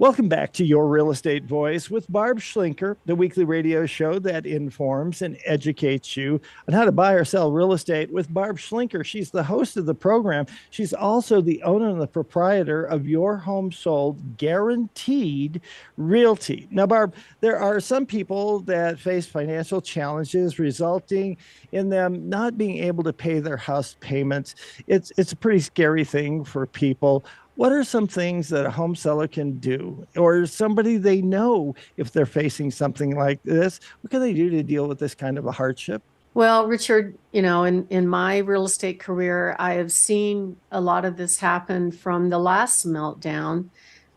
Welcome back to Your Real Estate Voice with Barb Schlinker, the weekly radio show that informs and educates you on how to buy or sell real estate with Barb Schlinker. She's the host of the program. She's also the owner and the proprietor of Your Home Sold Guaranteed Realty. Now, Barb, there are some people that face financial challenges resulting in them not being able to pay their house payments. It's a pretty scary thing for people. What are some things that a home seller can do, or somebody they know, if they're facing something like this? What can they do to deal with this kind of a hardship? Well, Richard, in my real estate career, I have seen a lot of this happen from the last meltdown.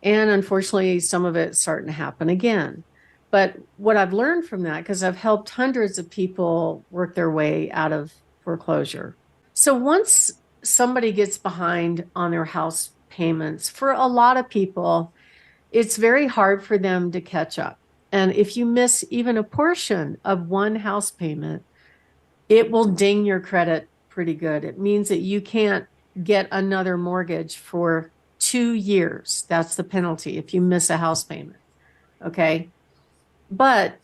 And unfortunately, some of it's starting to happen again. But what I've learned from that, because I've helped hundreds of people work their way out of foreclosure. So once somebody gets behind on their house payments, for a lot of people, it's very hard for them to catch up. And if you miss even a portion of one house payment, it will ding your credit pretty good. It means that you can't get another mortgage for 2 years. That's the penalty if you miss a house payment. Okay. But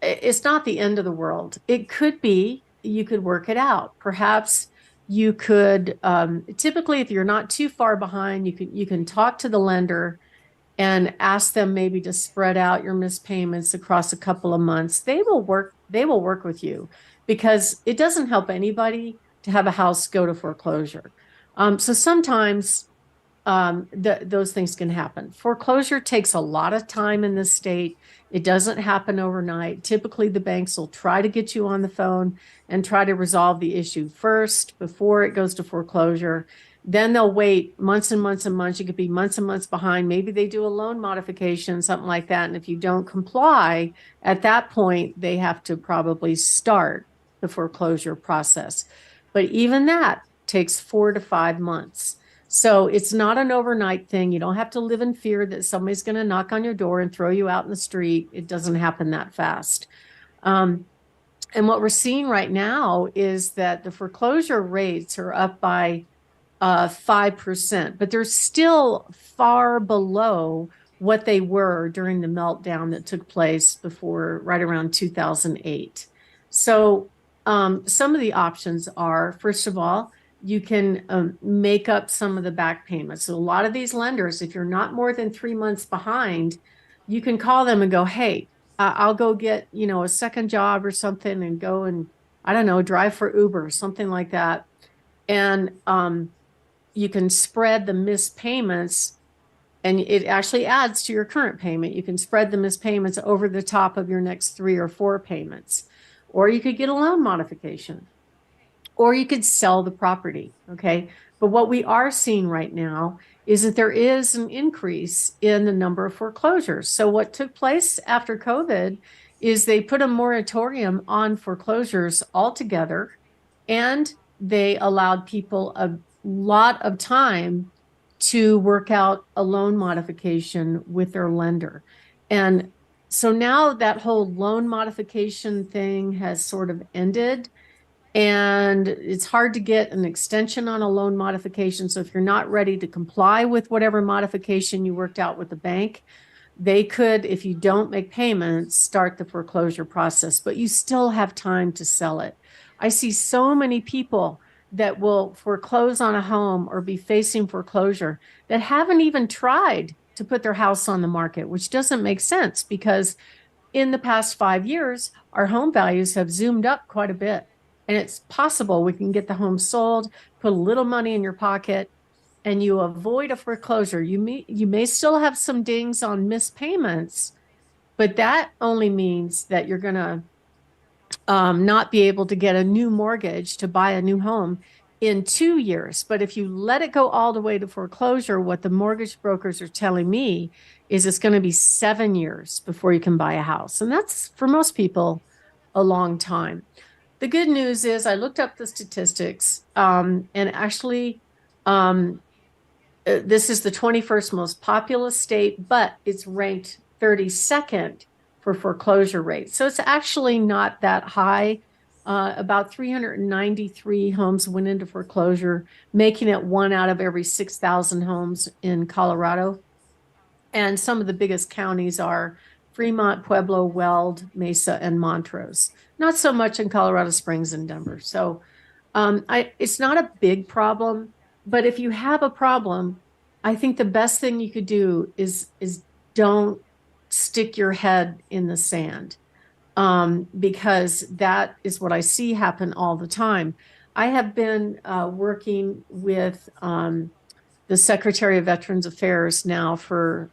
it's not the end of the world. It could be, you could work it out. Perhaps you could, typically, if you're not too far behind, you can talk to the lender and ask them maybe to spread out your missed payments across a couple of months. They will work with you, because it doesn't help anybody to have a house go to foreclosure. So sometimes those things can happen. Foreclosure takes a lot of time in this state. It doesn't happen overnight. Typically, the banks will try to get you on the phone and try to resolve the issue first before it goes to foreclosure. Then they'll wait months and months and months. You could be months and months behind. Maybe they do a loan modification, something like that. And if you don't comply, at that point, they have to probably start the foreclosure process. But even that takes 4 to 5 months. So it's not an overnight thing. You don't have to live in fear that somebody's going to knock on your door and throw you out in the street. It doesn't happen that fast. Um, and what we're seeing right now is that the foreclosure rates are up by 5%, but they're still far below what they were during the meltdown that took place before, right around 2008. So some of the options are, first of all, you can make up some of the back payments. So a lot of these lenders, if you're not more than 3 months behind, you can call them and go, hey, I'll go get, a second job or something and go and, I don't know, drive for Uber, something like that. And you can spread the missed payments, and it actually adds to your current payment. You can spread the missed payments over the top of your next 3 or 4 payments. Or you could get a loan modification, or you could sell the property. Okay. But what we are seeing right now is that there is an increase in the number of foreclosures. So what took place after COVID is they put a moratorium on foreclosures altogether, and they allowed people a lot of time to work out a loan modification with their lender. And so now that whole loan modification thing has sort of ended, and it's hard to get an extension on a loan modification. So if you're not ready to comply with whatever modification you worked out with the bank, they could, if you don't make payments, start the foreclosure process, but you still have time to sell it. I see so many people that will foreclose on a home or be facing foreclosure that haven't even tried to put their house on the market, which doesn't make sense, because in the past 5 years, our home values have zoomed up quite a bit. And it's possible we can get the home sold, put a little money in your pocket, and you avoid a foreclosure. You may still have some dings on missed payments, but that only means that you're going to not be able to get a new mortgage to buy a new home in 2 years. But if you let it go all the way to foreclosure, what the mortgage brokers are telling me is it's going to be 7 years before you can buy a house. And that's, for most people, a long time. The good news is I looked up the statistics, and actually, this is the 21st most populous state, but it's ranked 32nd for foreclosure rate. So it's actually not that high. About 393 homes went into foreclosure, making it 1 out of every 6,000 homes in Colorado. And some of the biggest counties are Fremont, Pueblo, Weld, Mesa, and Montrose. Not so much in Colorado Springs and Denver. So it's not a big problem, but if you have a problem, I think the best thing you could do is don't stick your head in the sand, because that is what I see happen all the time. I have been working with the Secretary of Veterans Affairs now for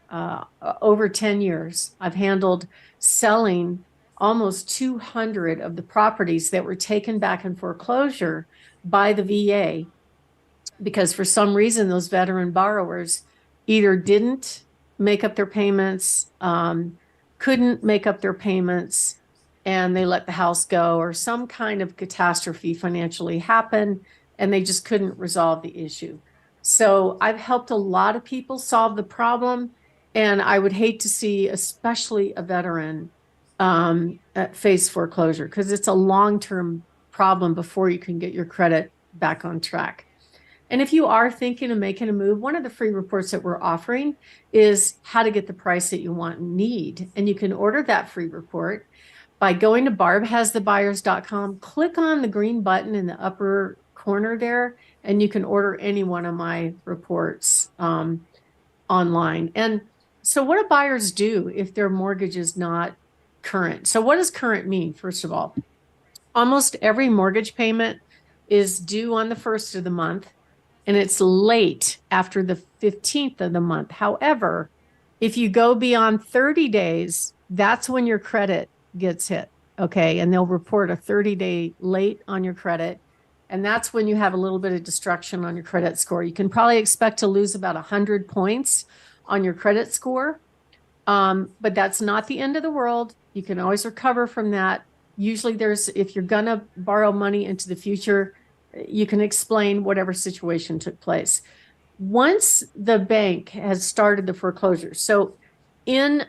over 10 years. I've handled selling almost 200 of the properties that were taken back in foreclosure by the VA, because for some reason those veteran borrowers either didn't make up their payments, couldn't make up their payments, and they let the house go, or some kind of catastrophe financially happened and they just couldn't resolve the issue. So I've helped a lot of people solve the problem, and I would hate to see especially a veteran face foreclosure, because it's a long-term problem before you can get your credit back on track. And if you are thinking of making a move, one of the free reports that we're offering is how to get the price that you want and need. And you can order that free report by going to barbhasthebuyers.com, click on the green button in the upper corner there, and you can order any one of my reports online. And so what do buyers do if their mortgage is not current? So what does current mean? First of all, almost every mortgage payment is due on the 1st of the month, and it's late after the 15th of the month. However, if you go beyond 30 days, that's when your credit gets hit. Okay. And they'll report a 30-day late on your credit. And that's when you have a little bit of destruction on your credit score. You can probably expect to lose about 100 points on your credit score. But that's not the end of the world. You can always recover from that. Usually if you're going to borrow money into the future, you can explain whatever situation took place. Once the bank has started the foreclosure, so in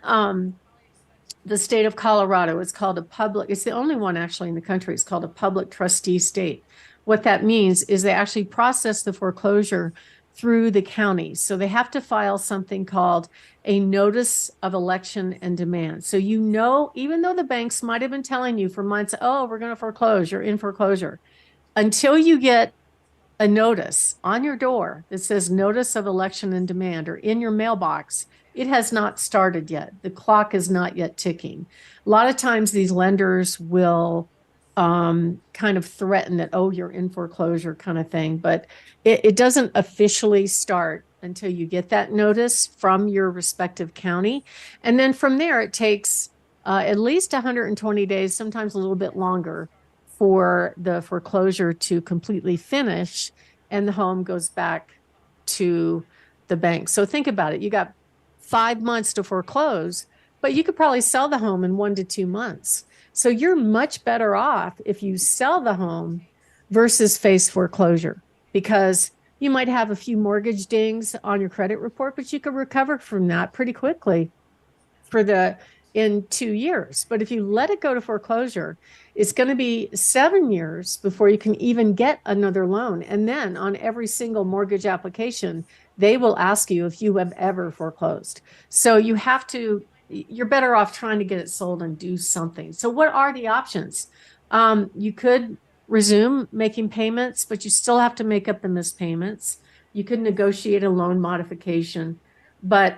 the state of Colorado, it's the only one actually in the country, it's called a public trustee state. What that means is they actually process the foreclosure through the county. So they have to file something called a notice of election and demand. So, even though the banks might have been telling you for months, oh, we're going to foreclose, you're in foreclosure, until you get a notice on your door that says notice of election and demand, or in your mailbox, it has not started yet. The clock is not yet ticking. A lot of times these lenders will kind of threaten that, oh, you're in foreclosure kind of thing, but it doesn't officially start until you get that notice from your respective county. And then from there, it takes at least 120 days, sometimes a little bit longer, for the foreclosure to completely finish and the home goes back to the bank. So think about it. You got 5 months to foreclose, but you could probably sell the home in 1 to 2 months. So you're much better off if you sell the home versus face foreclosure, because you might have a few mortgage dings on your credit report, but you could recover from that pretty quickly in 2 years. But if you let it go to foreclosure, it's going to be 7 years before you can even get another loan. And then on every single mortgage application, they will ask you if you have ever foreclosed. So you're better off trying to get it sold and do something. So what are the options? You could resume making payments, but you still have to make up the missed payments. You could negotiate a loan modification. But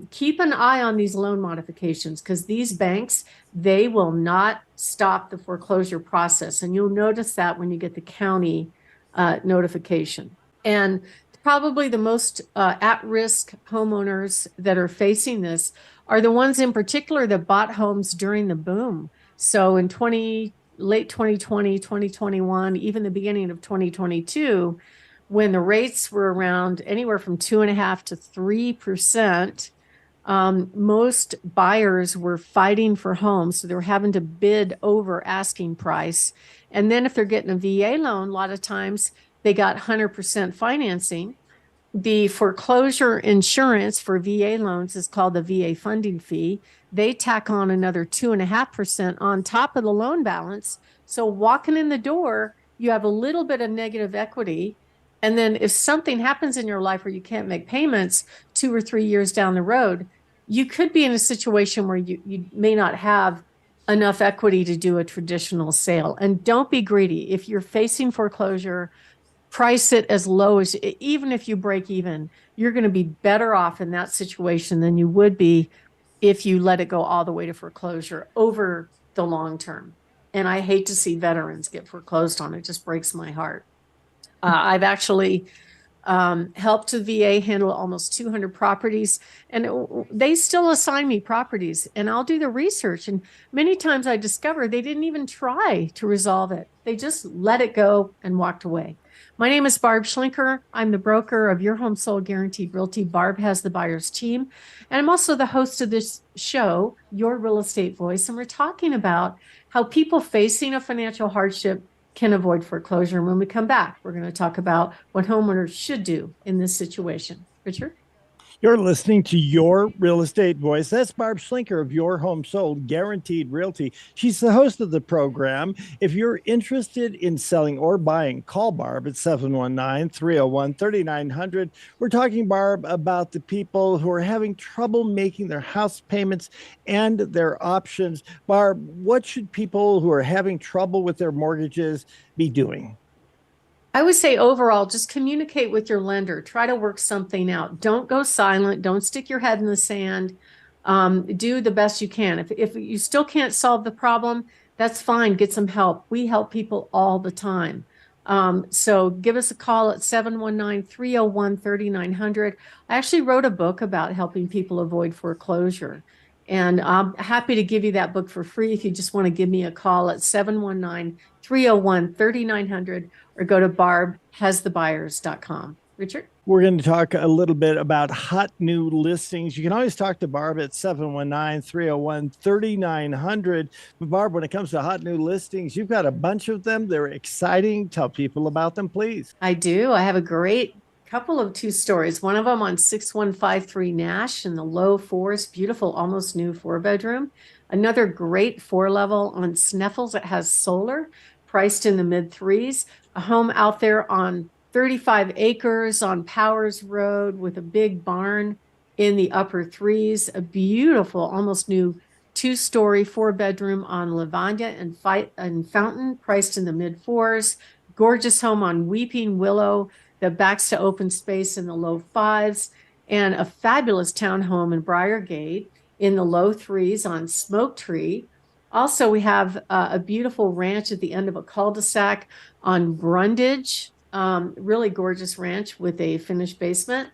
keep an eye on these loan modifications, because these banks, they will not stop the foreclosure process. And you'll notice that when you get the county notification. And probably the most at-risk homeowners that are facing this are the ones in particular that bought homes during the boom. So in late 2020, 2021, even the beginning of 2022, when the rates were around anywhere from 2.5% to 3%, most buyers were fighting for homes. So they were having to bid over asking price. And then if they're getting a VA loan, a lot of times they got 100% financing. The foreclosure insurance for VA loans is called the VA funding fee. They tack on another 2.5% on top of the loan balance. So walking in the door, you have a little bit of negative equity. And then if something happens in your life where you can't make payments 2 or 3 years down the road, you could be in a situation where you may not have enough equity to do a traditional sale. And don't be greedy. If you're facing foreclosure, price it as low as, even if you break even, you're going to be better off in that situation than you would be if you let it go all the way to foreclosure over the long term. And I hate to see veterans get foreclosed on. It just breaks my heart. I've actually helped the VA handle almost 200 properties, and they still assign me properties, and I'll do the research. And many times I discover they didn't even try to resolve it. They just let it go and walked away. My name is Barb Schlinker. I'm the broker of Your Home Sold Guaranteed Realty. Barb has the buyer's team. And I'm also the host of this show, Your Real Estate Voice. And we're talking about how people facing a financial hardship can avoid foreclosure. And when we come back, we're going to talk about what homeowners should do in this situation. Richard? You're listening to Your Real Estate Voice. That's Barb Schlinker of Your Home Sold Guaranteed Realty. She's the host of the program. If you're interested in selling or buying, call Barb at 719-301-3900. We're talking, Barb, about the people who are having trouble making their house payments and their options. Barb, what should people who are having trouble with their mortgages be doing? I would say overall, just communicate with your lender. Try to work something out. Don't go silent. Don't stick your head in the sand. Do the best you can. If you still can't solve the problem, that's fine. Get some help. We help people all the time. So give us a call at 719-301-3900. I actually wrote a book about helping people avoid foreclosure. And I'm happy to give you that book for free if you just want to give me a call at 719-301-3900 or go to barbhasthebuyers.com. Richard? We're going to talk a little bit about hot new listings. You can always talk to Barb at 719-301-3900. But Barb, when it comes to hot new listings, you've got a bunch of them. They're exciting. Tell people about them, please. I do. I have a great couple of two stories. One of them on 6153 Nash in the low fours, beautiful, almost new 4-bedroom. Another great 4-level on Sneffels that has solar, priced in the mid threes. A home out there on 35 acres on Powers Road with a big barn in the upper threes. A beautiful, almost new 2-story 4-bedroom on Lavanya and Fountain, priced in the mid fours. Gorgeous home on Weeping Willow that backs to open space in the low fives, and a fabulous townhome in Briargate in the low threes on Smoke Tree. Also, we have a beautiful ranch at the end of a cul-de-sac on Brundage, really gorgeous ranch with a finished basement,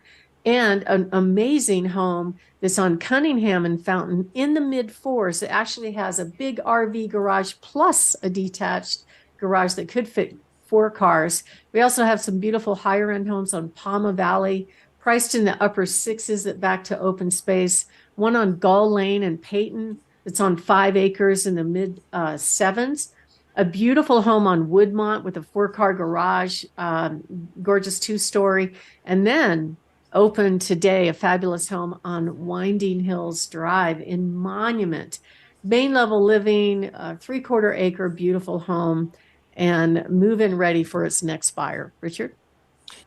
and an amazing home that's on Cunningham and Fountain in the mid fours. It actually has a big RV garage plus a detached garage that could fit 4 cars. We also have some beautiful higher end homes on Palma Valley, priced in the upper sixes that back to open space. One on Gull Lane and Peyton that's on 5 acres in the mid sevens. A beautiful home on Woodmont with a 4-car garage, gorgeous 2-story. And then open today, a fabulous home on Winding Hills Drive in Monument. Main level living, 3/4 acre, beautiful home, and move-in ready for its next buyer. Richard?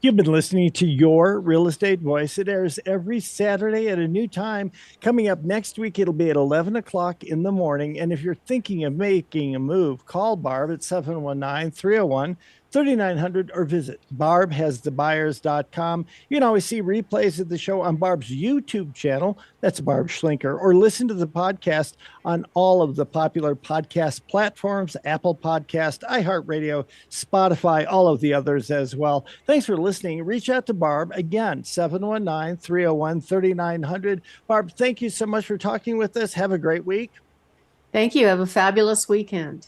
You've been listening to Your Real Estate Voice. It airs every Saturday at a new time. Coming up next week, it'll be at 11 o'clock in the morning. And if you're thinking of making a move, call Barb at 719-301-3900 or visit barbhasthebuyers.com. You can always see replays of the show on Barb's YouTube channel. That's Barb Schlinker. Or listen to the podcast on all of the popular podcast platforms, Apple Podcast, iHeartRadio, Spotify, all of the others as well. Thanks for listening. Reach out to Barb again, 719-301-3900. Barb, thank you so much for talking with us. Have a great week. Thank you. Have a fabulous weekend.